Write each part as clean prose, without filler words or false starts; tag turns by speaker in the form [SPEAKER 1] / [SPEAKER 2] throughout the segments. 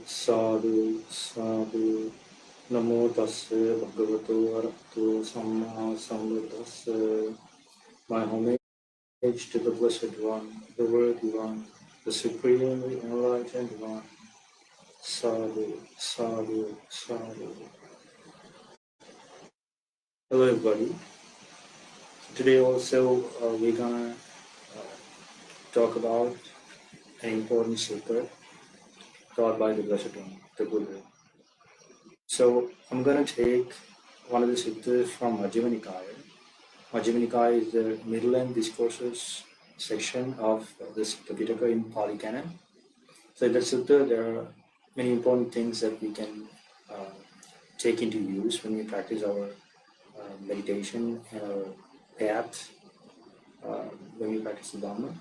[SPEAKER 1] Sadhu, sadhu, namo tassa bhagavato arahato samma sambuddhassa. My homage to the Blessed One, the Worthy One, the Supremely Enlightened One. Sadhu, sadhu, sadhu. Hello everybody. Today also we're gonna talk about an important sutta taught by the Blessed One, the Buddha. So I'm gonna take one of the suttas from Majjhima Nikaya. Majjhima Nikaya is the middle and discourses section of this Vitakka in Pali Canon. So in the sutta there are many important things that we can take into use when we practice our meditation and our path when we practice the Dhamma.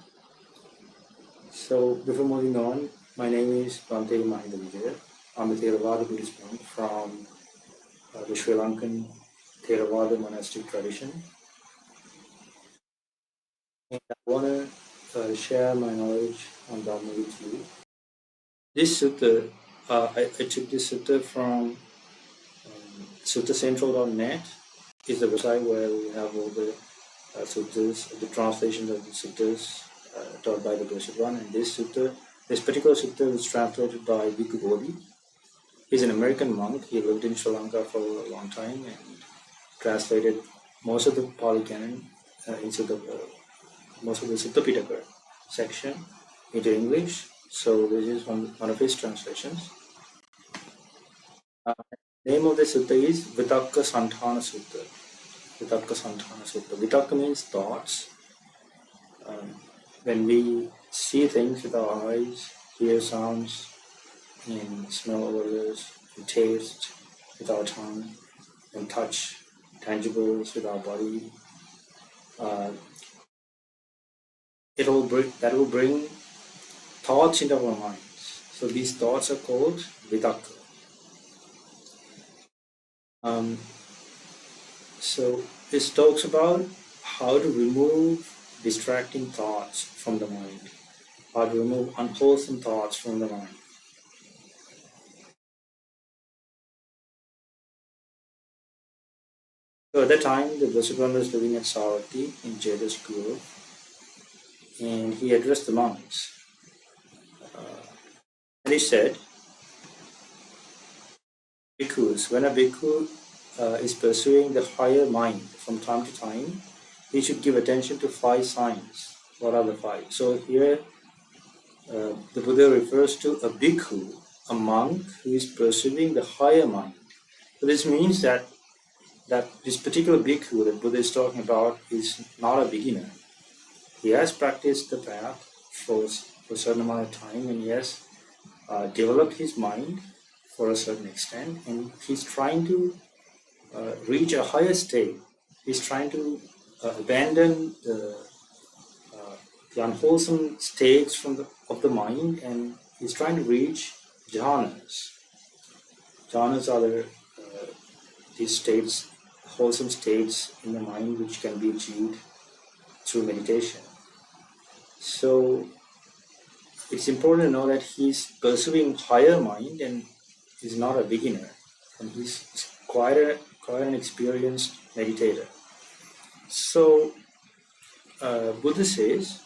[SPEAKER 1] So before moving on, my name is Bhante Mahinda. I'm a Theravada Buddhist monk from the Sri Lankan Theravada monastic tradition. And I want to share my knowledge on Dhamma with you. This sutta, I took this sutta from suttacentral.net. Is the website where we have all the suttas, the translations of the suttas taught by the Blessed One. And this particular sutta was translated by Bhikkhu Bodhi. He's an American monk. He lived in Sri Lanka for a long time and translated most of the Pali Canon most of the Sutta Pitaka section into English. So this is one of his translations. The name of the sutta is Vitakkasaṇṭhāna Sutta. Vitakkasaṇṭhāna Sutta. Vitakka means thoughts. When we see things with our eyes, hear sounds, and smell odors, and taste with our tongue, and touch tangibles with our body, that will bring thoughts into our minds. So these thoughts are called vitakka. So this talks about how to remove distracting thoughts from the mind, how to remove unwholesome thoughts from the mind. So at that time, the Blessed One was living at Savatthi in Jeta's Grove, and he addressed the monks. And he said, Bhikkhus, when a bhikkhu is pursuing the higher mind from time to time, he should give attention to 5 signs. What are the 5? So here, the Buddha refers to a bhikkhu, a monk who is pursuing the higher mind. So this means that this particular bhikkhu that Buddha is talking about is not a beginner. He has practiced the path for a certain amount of time, and he has developed his mind for a certain extent, and he's trying to reach a higher state. He's trying to abandon the unwholesome states of the mind, and he's trying to reach jhanas. Jhanas are these states, wholesome states in the mind which can be achieved through meditation. So it's important to know that he's pursuing higher mind and he's not a beginner, and he's quite an experienced meditator. So Buddha says,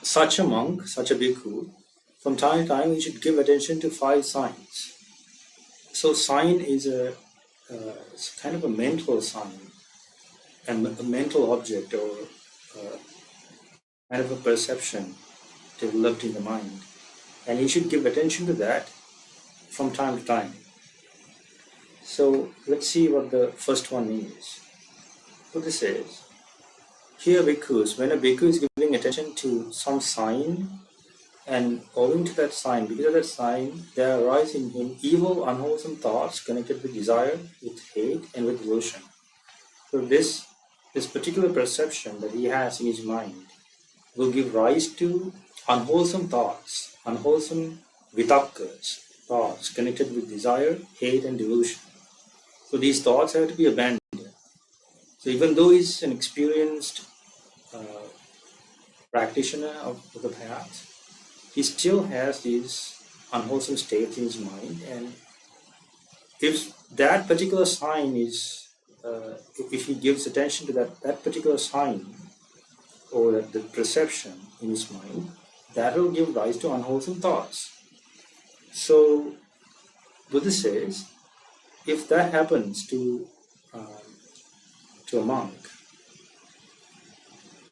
[SPEAKER 1] such a monk, such a bhikkhu, from time to time he should give attention to 5 signs. So sign is it's kind of a mental sign, and a mental object, or kind of a perception developed in the mind, and he should give attention to that from time to time. So let's see what the first one is. Buddha says, here bhikkhus, when a bhikkhu is giving attention to some sign, and owing to that sign, because of that sign, there arise in him evil, unwholesome thoughts connected with desire, with hate, and with delusion. So this particular perception that he has in his mind will give rise to unwholesome thoughts, unwholesome vitakkas, thoughts connected with desire, hate, and delusion. So these thoughts have to be abandoned. So even though he's an experienced practitioner of the path, he still has these unwholesome states in his mind, and if that particular sign is, if he gives attention to that particular sign or the perception in his mind, that will give rise to unwholesome thoughts. So Buddha says, if that happens to a monk,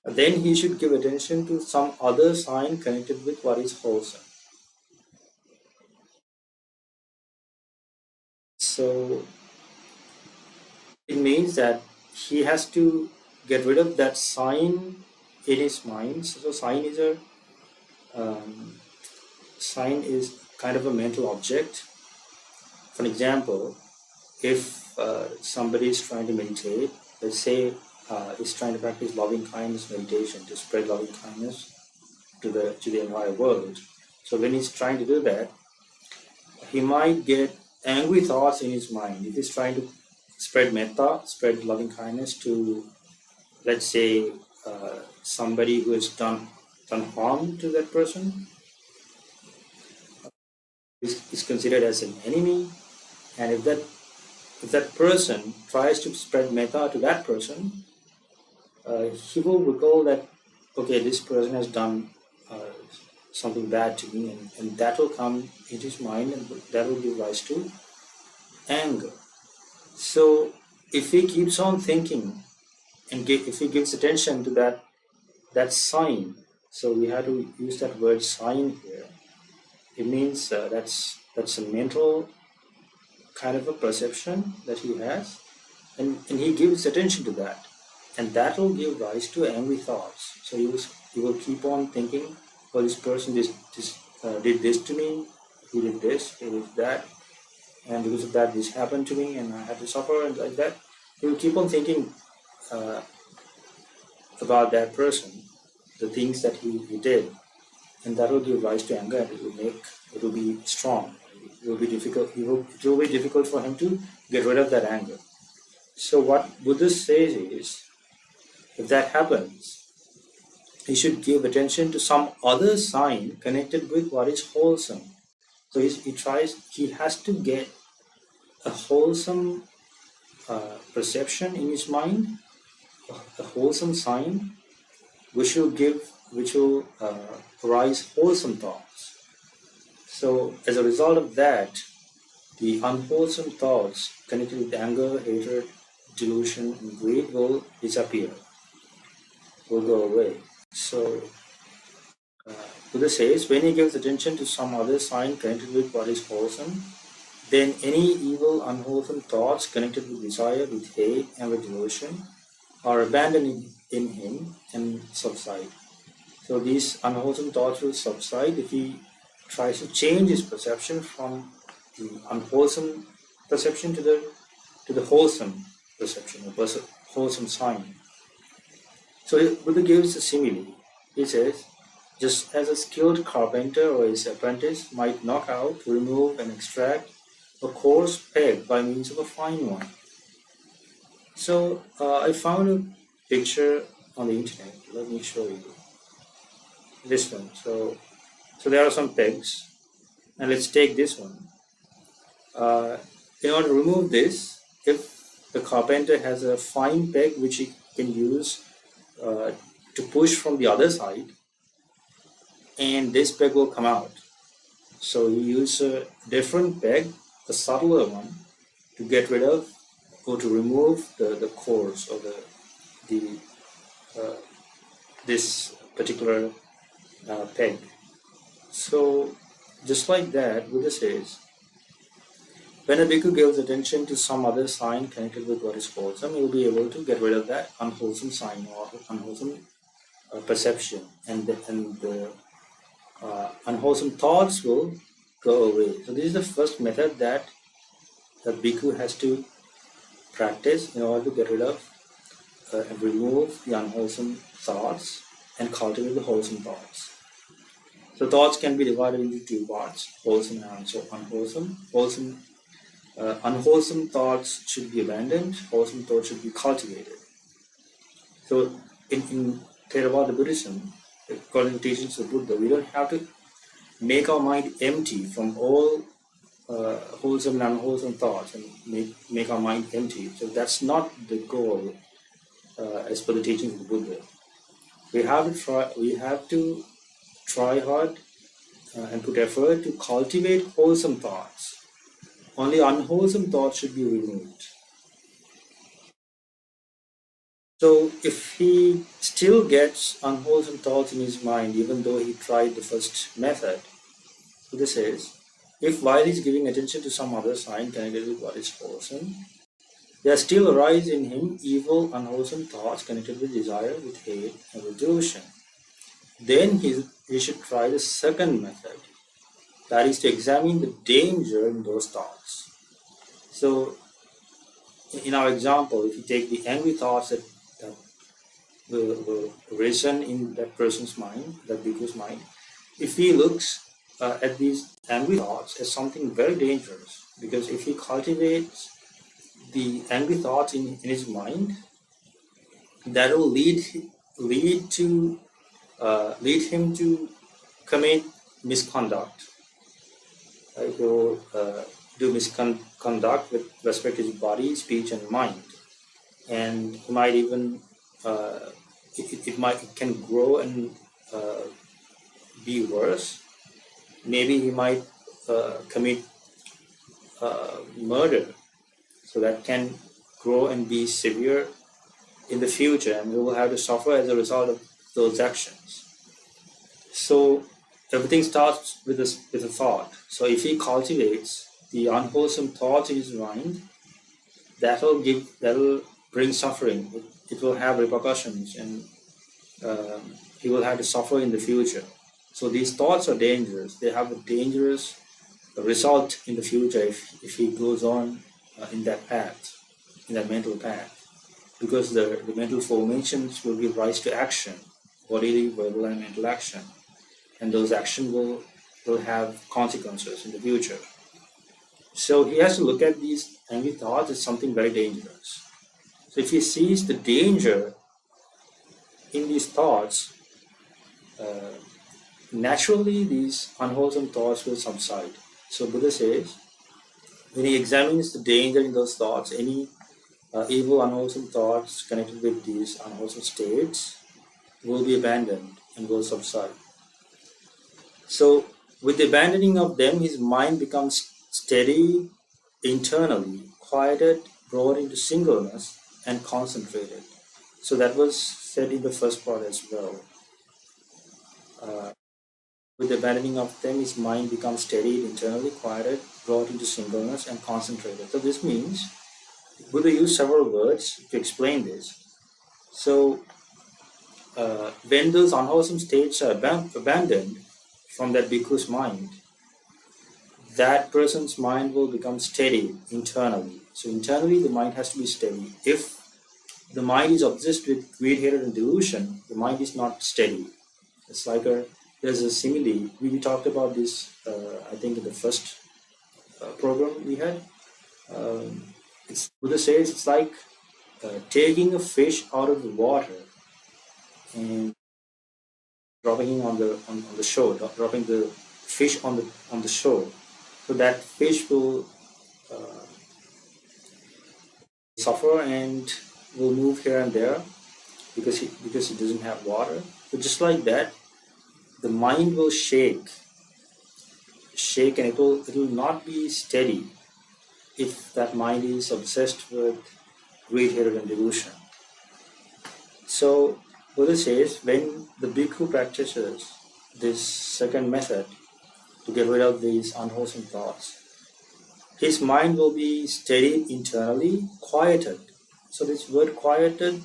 [SPEAKER 1] then he should give attention to some other sign connected with what is wholesome. So it means that he has to get rid of that sign in his mind. So sign is kind of a mental object. For example, if somebody is trying to meditate, let's say is trying to practice loving kindness meditation to spread loving kindness to the entire world. So when he's trying to do that, he might get angry thoughts in his mind. If he's trying to spread metta, spread loving kindness to, let's say, somebody who has done harm to that person, is considered as an enemy. And if that person tries to spread metta to that person, he will recall that, okay, this person has done something bad to me, and that will come into his mind, and that will give rise to anger. So if he keeps on thinking, and if he gives attention to that sign, so we have to use that word sign here. It means that's a mental kind of a perception that he has, and he gives attention to that, and that will give rise to angry thoughts. So he will keep on thinking, oh, this person did this to me, he did this, he did that, and because of that this happened to me and I had to suffer, and like that. He will keep on thinking about that person, the things that he did, and that will give rise to anger, and it will be strong. It will be difficult. It will be difficult for him to get rid of that anger. So what Buddha says is, if that happens, he should give attention to some other sign connected with what is wholesome. So he has to get a wholesome perception in his mind, a wholesome sign, which will arise wholesome thoughts. So as a result of that, the unwholesome thoughts connected with anger, hatred, delusion, and greed will disappear, will go away. So Buddha says, when he gives attention to some other sign connected with what is wholesome, then any evil, unwholesome thoughts connected with desire, with hate, and with delusion are abandoned in him and subside. So these unwholesome thoughts will subside if he tries to change his perception from the unwholesome perception to the wholesome perception, or wholesome sign. So Buddha gives a simile. He says, just as a skilled carpenter or his apprentice might knock out, remove, and extract a coarse peg by means of a fine one. So I found a picture on the internet. Let me show you this one. So there are some pegs, and let's take this one. In order to remove this, if the carpenter has a fine peg which he can use to push from the other side, and this peg will come out. So you use a different peg, a subtler one, to get rid of or to remove the coarse or this particular peg. So just like that, Buddha says, when a bhikkhu gives attention to some other sign connected with what is wholesome, he will be able to get rid of that unwholesome sign or unwholesome perception, and the unwholesome thoughts will go away. So this is the first method that the bhikkhu has to practice in order to get rid of and remove the unwholesome thoughts and cultivate the wholesome thoughts. So thoughts can be divided into two parts, wholesome and unwholesome. Unwholesome thoughts should be abandoned, wholesome thoughts should be cultivated. So in Theravada Buddhism, according to teachings of Buddha, we don't have to make our mind empty from all wholesome and unwholesome thoughts, and make our mind empty. So that's not the goal as per the teachings of the Buddha. We have to try. We have to try hard and put effort to cultivate wholesome thoughts. Only unwholesome thoughts should be removed. So if he still gets unwholesome thoughts in his mind, even though he tried the first method, Buddha says, if while he's giving attention to some other sign connected with what is wholesome, there still arise in him evil, unwholesome thoughts connected with desire, with hate, and with delusion, then he should try the second method, that is to examine the danger in those thoughts. So, in our example, if you take the angry thoughts that will risen in that person's mind, that bhikkhu's mind, if he looks at these angry thoughts as something very dangerous, because if he cultivates the angry thoughts in his mind, that will lead him to commit misconduct. He will do misconduct with respect to his body, speech, and mind, and he might even it can grow and be worse. Maybe he might commit murder, so that can grow and be severe in the future, and we will have to suffer as a result of those actions. So everything starts with a thought. So if he cultivates the unwholesome thoughts in his mind, that will bring suffering. It will have repercussions, and he will have to suffer in the future. So these thoughts are dangerous. They have a dangerous result in the future if he goes on in that path, in that mental path, because the mental formations will give rise to action, bodily, verbal, and mental action, and those actions will have consequences in the future. So he has to look at these angry thoughts as something very dangerous. So if he sees the danger in these thoughts, naturally these unwholesome thoughts will subside. So Buddha says, when he examines the danger in those thoughts, any evil, unwholesome thoughts connected with these unwholesome states will be abandoned and will subside. So with the abandoning of them, his mind becomes steady internally, quieted, brought into singleness, and concentrated. So that was said in the first part as well. With the abandoning of them, his mind becomes steady internally, quieted, brought into singleness, and concentrated. So this means Buddha used several words to explain this. So when those unwholesome states are abandoned from that bhikkhu's mind, that person's mind will become steady internally. So internally, the mind has to be steady. If the mind is obsessed with greed, hatred, and delusion, the mind is not steady. It's like there's a simile. We talked about this, I think, in the first program we had. Buddha says it's like taking a fish out of the water and dropping it on the shore, dropping the fish on the shore. So that fish will suffer and will move here and there because it doesn't have water. So just like that, the mind will shake, and it will not be steady if that mind is obsessed with greed, hatred, and delusion. So Buddha says when the bhikkhu practices this second method to get rid of these unwholesome thoughts, his mind will be steadied internally, quieted. So this word quieted,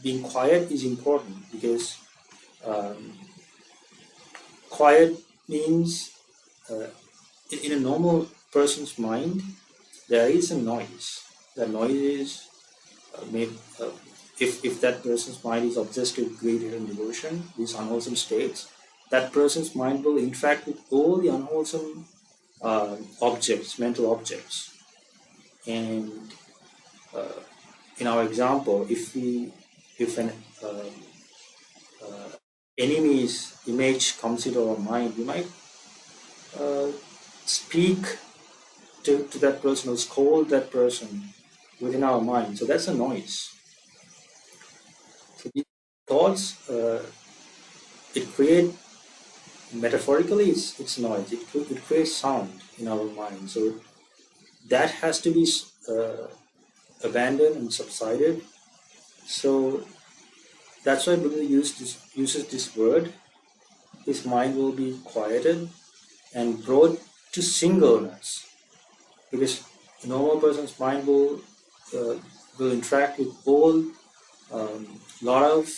[SPEAKER 1] being quiet is important because quiet means in a normal person's mind, there is a noise. The noise is if that person's mind is obsessed with greed and delusion, these unwholesome states, that person's mind will interact with all the unwholesome objects, mental objects. And in our example, if an enemy's image comes into our mind, we might uh, speak to that person or scold that person within our mind. So that's a noise. So these thoughts, it create metaphorically, it's noise. It creates sound in our mind. So that has to be abandoned and subsided. So that's why Buddha uses this word. His mind will be quieted and brought to singleness, because a normal person's mind uh, will interact with all lot of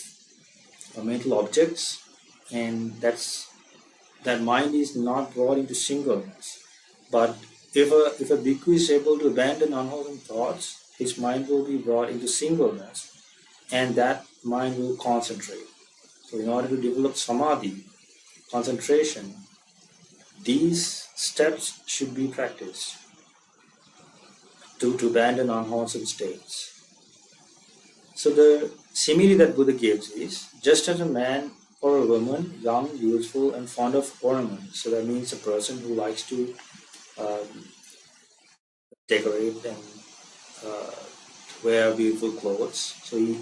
[SPEAKER 1] mental objects, and that mind is not brought into singleness. But if a bhikkhu is able to abandon unwholesome thoughts, his mind will be brought into singleness, and that mind will concentrate. So in order to develop samadhi, concentration, these steps should be practiced to abandon unwholesome states. So the simile that Buddha gives is, just as a man or a woman, young, youthful, and fond of ornament. So that means a person who likes to um, decorate and uh, wear beautiful clothes. So he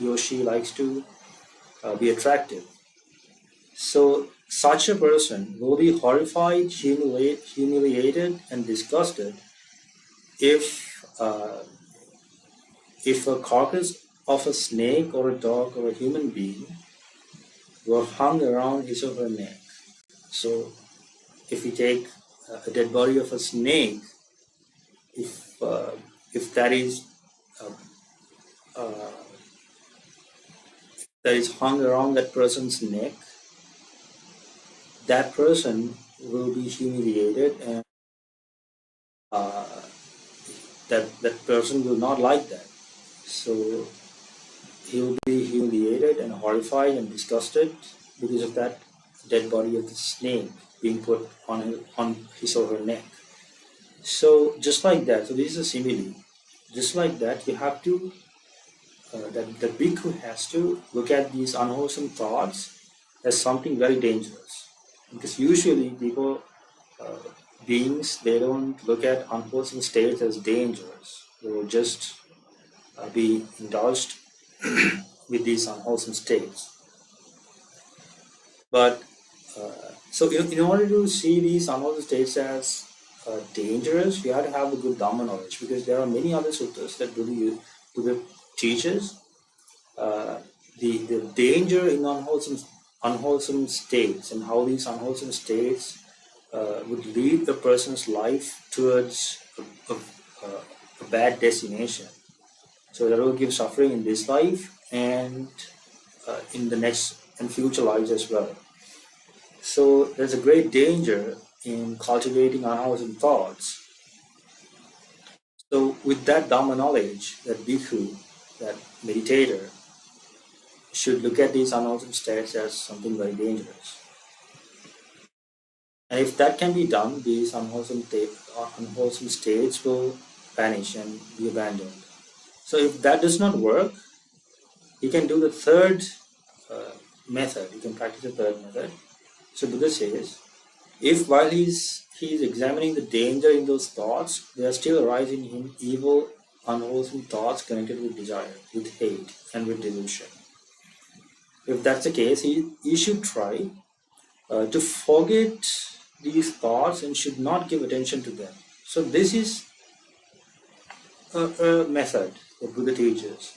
[SPEAKER 1] or she likes to be attractive. So such a person will be horrified, humiliated, and disgusted if a carcass of a snake or a dog or a human being were hung around his or her neck. So if we take a dead body of a snake, if uh, if uh, uh, that is hung around that person's neck, that person will be humiliated, and uh, that person will not like that. So he will be humiliated and horrified and disgusted because of that dead body of the snake being put on his or her neck. So just like that, so this is a simile. Just like that, you have to that the bhikkhu has to look at these unwholesome thoughts as something very dangerous, because usually people, uh, beings, they don't look at unwholesome states as dangerous. They will just be indulged with these unwholesome states. But so in order to see these unwholesome states as dangerous, you have to have a good Dhamma knowledge, because there are many other suttas that Buddha teaches the danger in unwholesome states, and how these unwholesome states would lead a person's life towards a bad destination. So that will give suffering in this life and in the next and future lives as well. So there's a great danger in cultivating unwholesome thoughts. So with that Dhamma knowledge, that bhikkhu, that meditator, should look at these unwholesome states as something very dangerous. And if that can be done, these unwholesome states will vanish and be abandoned. So if that does not work, you can do the third uh, method. You can practice the third method. So Buddha says, if while he's examining the danger in those thoughts, there are still arising in him evil, unwholesome thoughts connected with desire, with hate, and with delusion. If that's the case, he should try to forget these thoughts and should not give attention to them. So this is a method that Buddha teaches.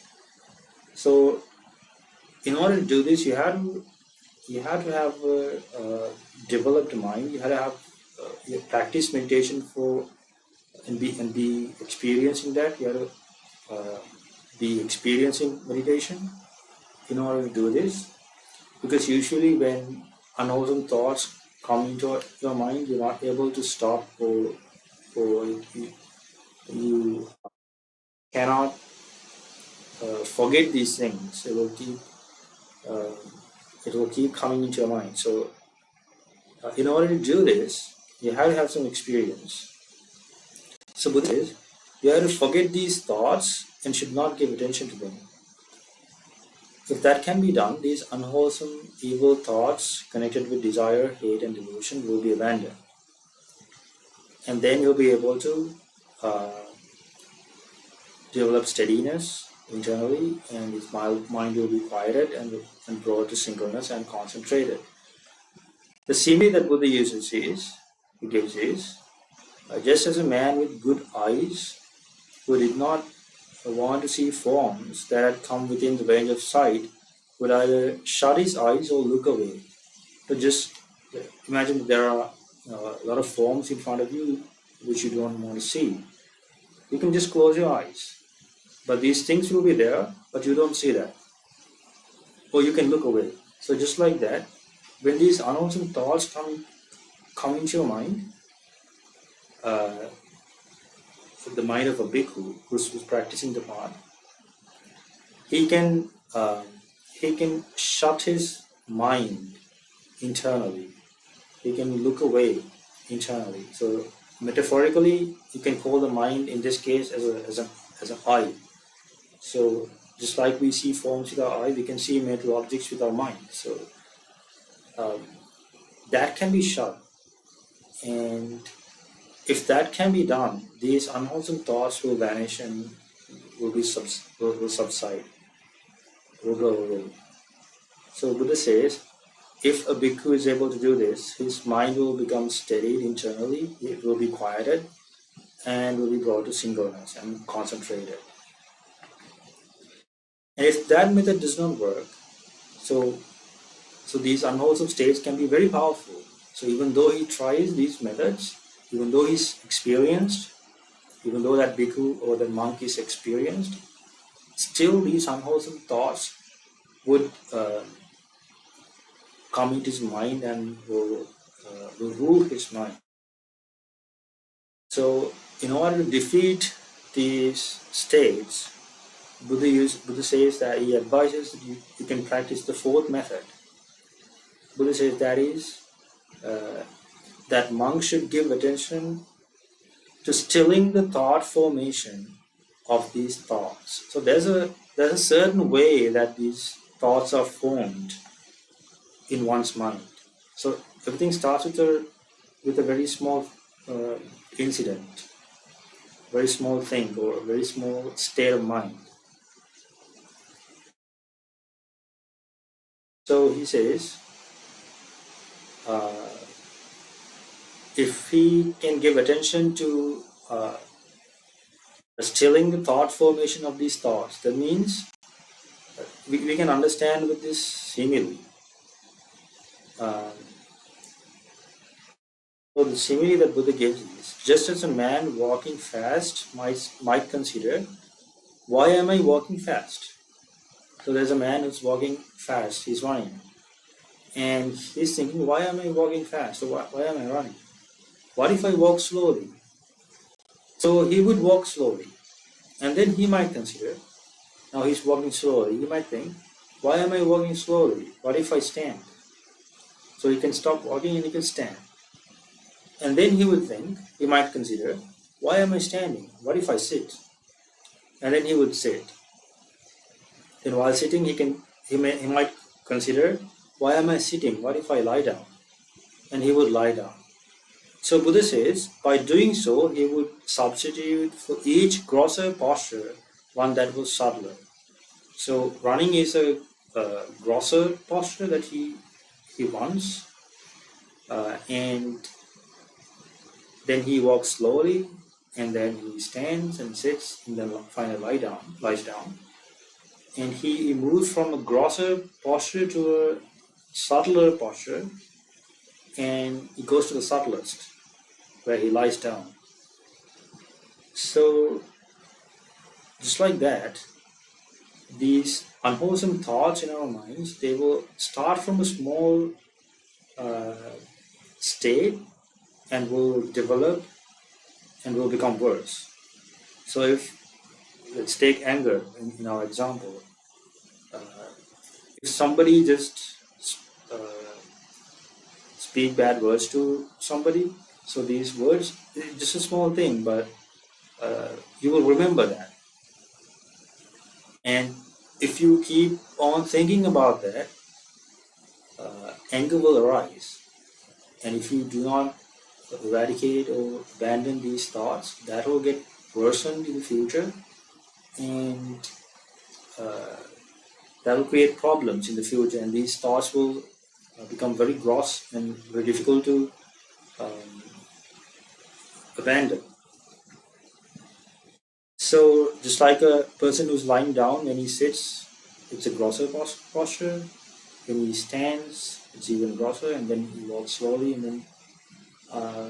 [SPEAKER 1] So in order to do this, you have to have a developed mind. You have to have you practice meditation for and be experiencing that. You have to be experiencing meditation in order to do this, because usually when unwholesome thoughts come into your mind, you're not able to stop, or you cannot forget these things. Uh, it will keep coming into your mind. So in order to do this, you have to have some experience. So Buddha says, you have to forget these thoughts and should not give attention to them. If that can be done, these unwholesome, evil thoughts connected with desire, hate, and delusion will be abandoned. And then you'll be able to uh, develop steadiness internally, and his mind will be quieted and brought to synchronous and concentrated. The simile that Buddha gives is, just as a man with good eyes who did not want to see forms that had come within the range of sight would either shut his eyes or look away. So just imagine there are a lot of forms in front of you which you don't want to see. You can just close your eyes. But these things will be there, but you don't see that. Or you can look away. So just like that, when these unwholesome thoughts come into your mind, uh, the mind of a bhikkhu who's practicing the path, he can shut his mind internally. He can look away internally. So metaphorically, you can call the mind in this case as an eye. So just like we see forms with our eye, we can see mental objects with our mind. So that can be shut, and if that can be done, these unwholesome thoughts will vanish and will subside, will go away. So Buddha says, if a bhikkhu is able to do this, his mind will become steadied internally, it will be quieted, and will be brought to singleness and concentrated. And if that method does not work, so these unwholesome states can be very powerful. So even though he tries these methods, even though he's experienced, even though that bhikkhu or the monk is experienced, still these unwholesome thoughts would come into his mind and will rule his mind. So in order to defeat these states, Buddha says that he advises that you can practice the fourth method. Buddha says that is that monks should give attention to stilling the thought formation of these thoughts. So there's a certain way that these thoughts are formed in one's mind. So everything starts with a very small incident, very small thing, or a very small state of mind. So he says, if he can give attention to stilling the thought formation of these thoughts, that means we can understand with this simile. So the simile that Buddha gives is, just as a man walking fast might consider, why am I walking fast? So there's a man who's walking fast, he's running. And he's thinking, why am I walking fast? So why am I running? What if I walk slowly? So he would walk slowly. And then he might consider, now he's walking slowly, he might think, why am I walking slowly? What if I stand? So he can stop walking and he can stand. And then he would think, he might consider, why am I standing? What if I sit? And then he would sit. Then while sitting, he might consider, why am I sitting? What if I lie down? And he would lie down. So Buddha says, by doing so, he would substitute for each grosser posture one that was subtler. So running is a grosser posture that he wants, and then he walks slowly, and then he stands and sits, and then finally lies down. And he moves from a grosser posture to a subtler posture, and he goes to the subtlest, where he lies down. So, just like that, these unwholesome thoughts in our minds, they will start from a small state and will develop and will become worse. So let's take anger in our example. If somebody just speak bad words to somebody, so these words, just a small thing, but you will remember that. And if you keep on thinking about that, anger will arise. And if you do not eradicate or abandon these thoughts, that will get worsened in the future, and uh, that will create problems in the future. And these thoughts will become very gross and very difficult to um, abandon. So, just like a person who's lying down, when he sits, it's a grosser posture. When he stands, it's even grosser, and then he walks slowly and then uh,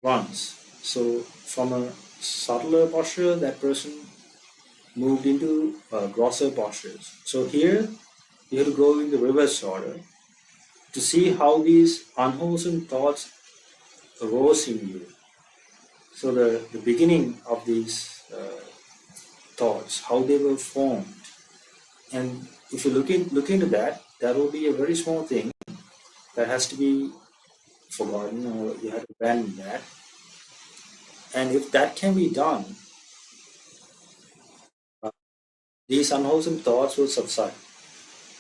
[SPEAKER 1] runs. So, from a subtler posture, that person moved into grosser postures. So, here you have to go in the reverse order to see how these unwholesome thoughts arose in you. So, the beginning of these thoughts, how they were formed. And if you look into that, that will be a very small thing that has to be forgotten, or you have to abandon that. And if that can be done, uh, these unwholesome thoughts will subside.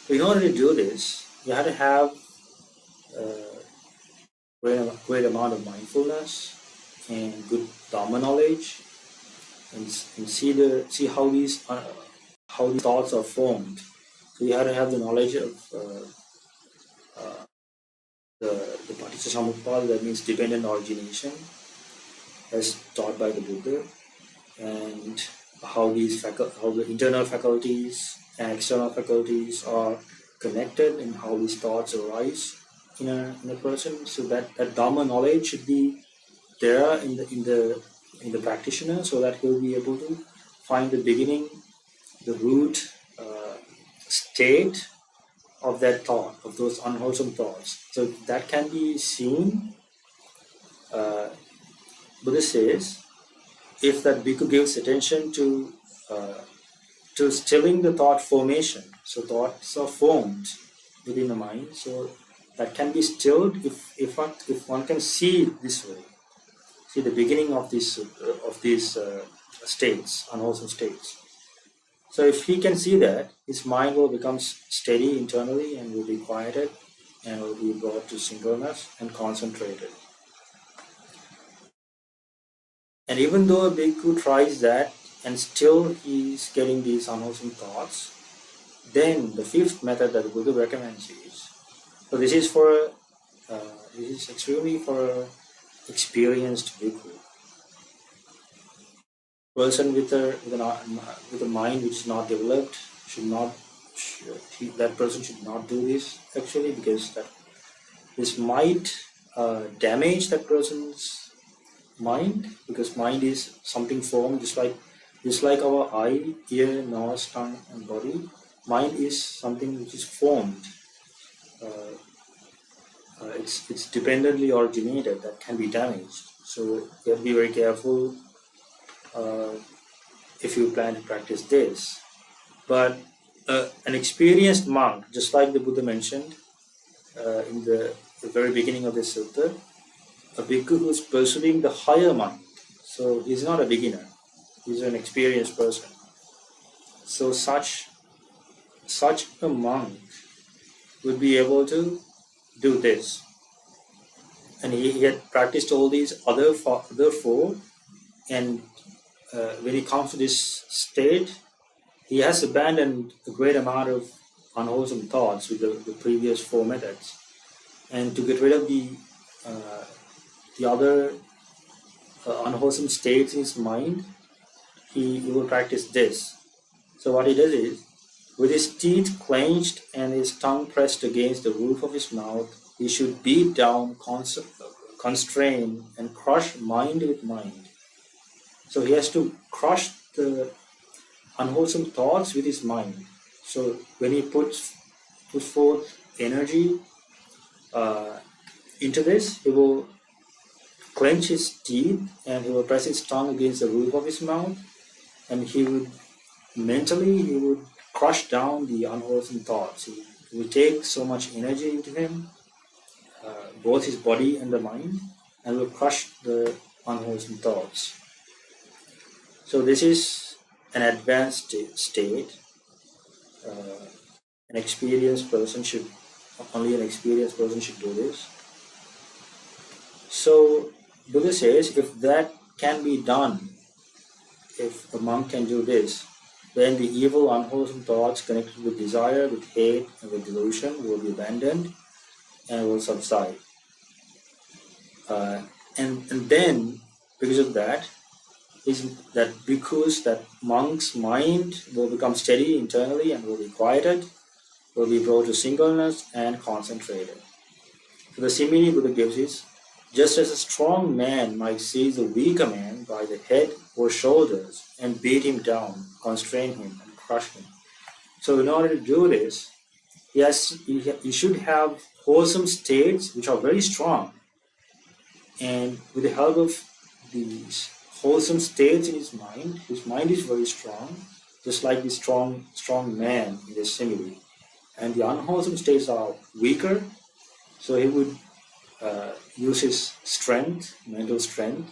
[SPEAKER 1] So in order to do this, you have to have a great amount of mindfulness and good Dharma knowledge, and see how these thoughts are formed. So you have to have the knowledge of uh, the Paticca, that means dependent origination, as taught by the Buddha, and how the internal faculties and external faculties are connected, and how these thoughts arise in a person. So that Dharma knowledge should be there in the practitioner, so that he'll be able to find the beginning, the root state of that thought, of those unwholesome thoughts. So that can be seen. Uh, Buddha says, if that bhikkhu gives attention uh, to stilling the thought formation, so thoughts are formed within the mind, so that can be stilled if one can see it this way, see the beginning of these states, unwholesome states. So if he can see that, his mind will become steady internally and will be quieted and will be brought to singleness and concentrated. And even though a bhikkhu tries that and still he's getting these unwholesome thoughts, then the fifth method that the Buddha recommends is, so this is extremely for a experienced bhikkhu, person with a mind which is not developed should not that person should not do this actually, because this might damage that person's mind, because mind is something formed just like our eye, ear, nose, tongue, and body. Mind is something which is formed. Uh, it's dependently originated, that can be damaged. So you have to be very careful uh, if you plan to practice this. But an experienced monk, just like the Buddha mentioned in the very beginning of this sutta, a bhikkhu who is pursuing the higher mind. So he's not a beginner; he's an experienced person. So such a monk would be able to do this, and he had practiced all these other four, and when he comes to this state, he has abandoned a great amount of unwholesome thoughts with the previous four methods, and to get rid of the other unwholesome states in his mind, he will practice this. So what he does is, with his teeth clenched and his tongue pressed against the roof of his mouth, he should beat down, constrain, and crush mind with mind. So he has to crush the unwholesome thoughts with his mind. So when he puts forth energy uh, into this, he will clench his teeth and he will press his tongue against the roof of his mouth, and he would crush down the unwholesome thoughts. He will take so much energy into him, both his body and the mind, and will crush the unwholesome thoughts. So this is an advanced state. uh, an experienced person should only an experienced person should do this. So Buddha says if that can be done, if a monk can do this, then the evil, unwholesome thoughts connected with desire, with hate, and with delusion will be abandoned and will subside. Uh, and then, because of that, is that because that monk's mind will become steady internally and will be quieted, will be brought to singleness and concentrated. So the simile Buddha gives is, just as a strong man might seize a weaker man by the head or shoulders and beat him down, constrain him, and crush him. So in order to do this, he should have wholesome states which are very strong. And with the help of these wholesome states in his mind is very strong, just like the strong man in the simile. And the unwholesome states are weaker, so he would use his strength, mental strength,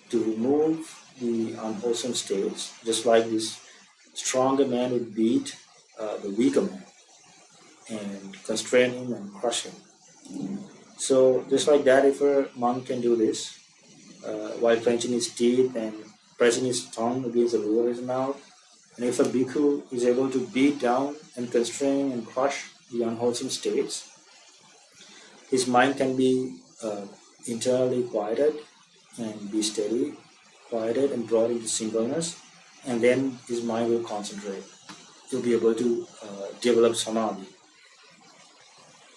[SPEAKER 1] to remove the unwholesome states, just like this stronger man would beat the weaker man and constrain him and crush him. So just like that, if a monk can do this while clenching his teeth and pressing his tongue against the roof of his mouth, and if a bhikkhu is able to beat down and constrain and crush the unwholesome states, his mind can be internally quieted and be steady, quieted and brought into singleness, and then his mind will concentrate. He'll be able to develop samadhi.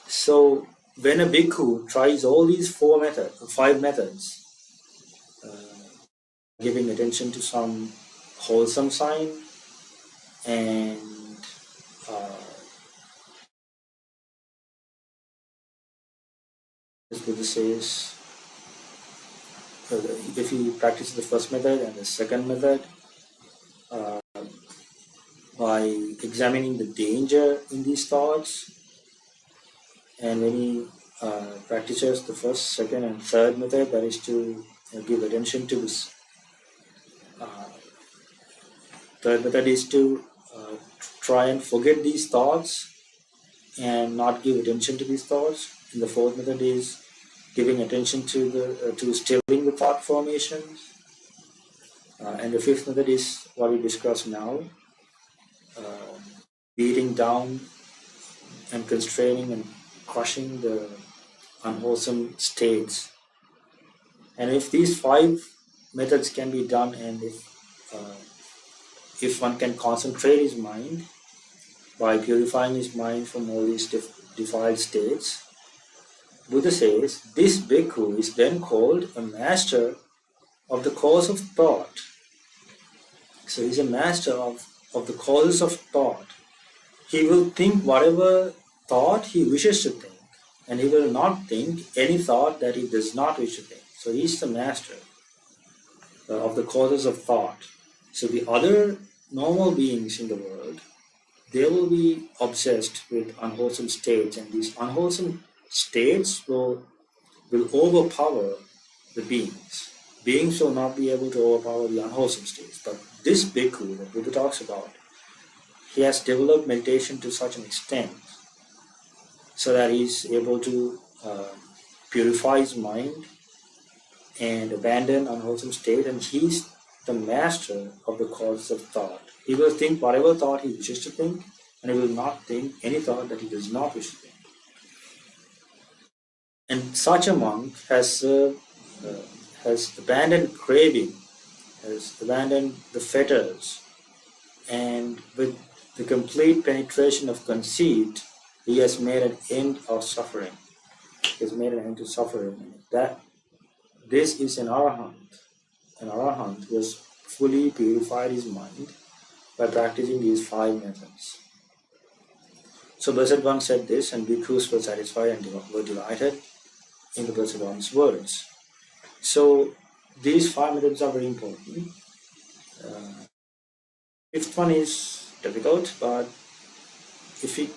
[SPEAKER 1] So when a bhikkhu tries all these five methods, giving attention to some wholesome sign and uh, as Buddha says, if he practices the first method and the second method, uh, by examining the danger in these thoughts, and when he practices the first, second, and third method, that is to give attention to this. Third method is to try and forget these thoughts and not give attention to these thoughts. And the fourth method is giving attention to the to stilling the thought formations. And the fifth method is what we discussed now, uh, beating down and constraining and crushing the unwholesome states. And if these five methods can be done, and if one can concentrate his mind by purifying his mind from all these defiled states, Buddha says this bhikkhu is then called a master of the cause of thought. So he's a master of the causes of thought. He will think whatever thought he wishes to think, and he will not think any thought that he does not wish to think. So he's the master of the causes of thought. So the other normal beings in the world, they will be obsessed with unwholesome states, and these unwholesome states will overpower the beings. Beings will not be able to overpower the unwholesome states. But this bhikkhu that Buddha talks about, he has developed meditation to such an extent so that he's able to purify his mind and abandon unwholesome state, and he's the master of the causes of thought. He will think whatever thought he wishes to think, and he will not think any thought that he does not wish to think. And such a monk has abandoned craving, has abandoned the fetters, and with the complete penetration of conceit, he has made an end of suffering. He has made an end to suffering. That this is an arahant who has fully purified his mind by practicing these five methods. So Blessed One said this, and bhikkhus were satisfied and were delighted in the Blessed One's words. So these five methods are very important. Fifth one is difficult, but if we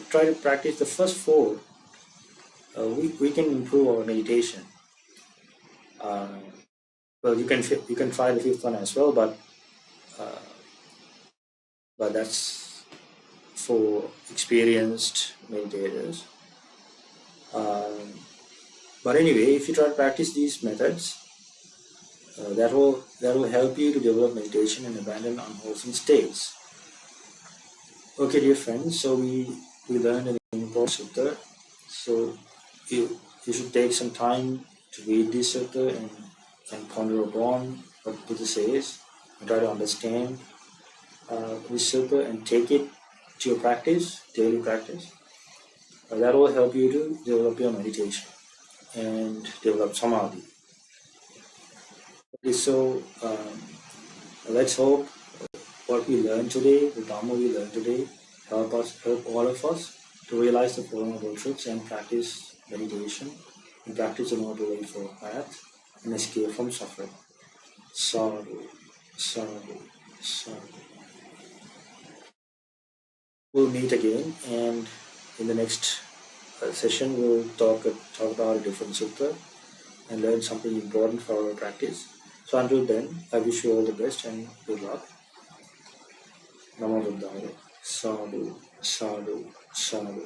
[SPEAKER 1] try to practice the first four, we can improve our meditation. Well, you can try the fifth one as well, but that's for experienced meditators. But anyway, if you try to practice these methods, that will help you to develop meditation and abandon unwholesome states. Okay, dear friends, so we learned an important sutta. So you should take some time to read this sutta and ponder upon what Buddha says and try to understand this sutta and take it to your practice, daily practice. That will help you to develop your meditation and develop samadhi. Okay, so let's hope what we learned today, the Dhamma we learned today, help all of us to realize the Four Noble Truths and practice meditation and practice the Noble Eightfold Path and escape from suffering. Sadhu, sadhu, sadhu. We'll meet again, and in the next session we'll talk about a different sutta and learn something important for our practice. So until then, I wish you all the best and good luck. Namo Buddhaya. Sadhu, sadhu, sadhu.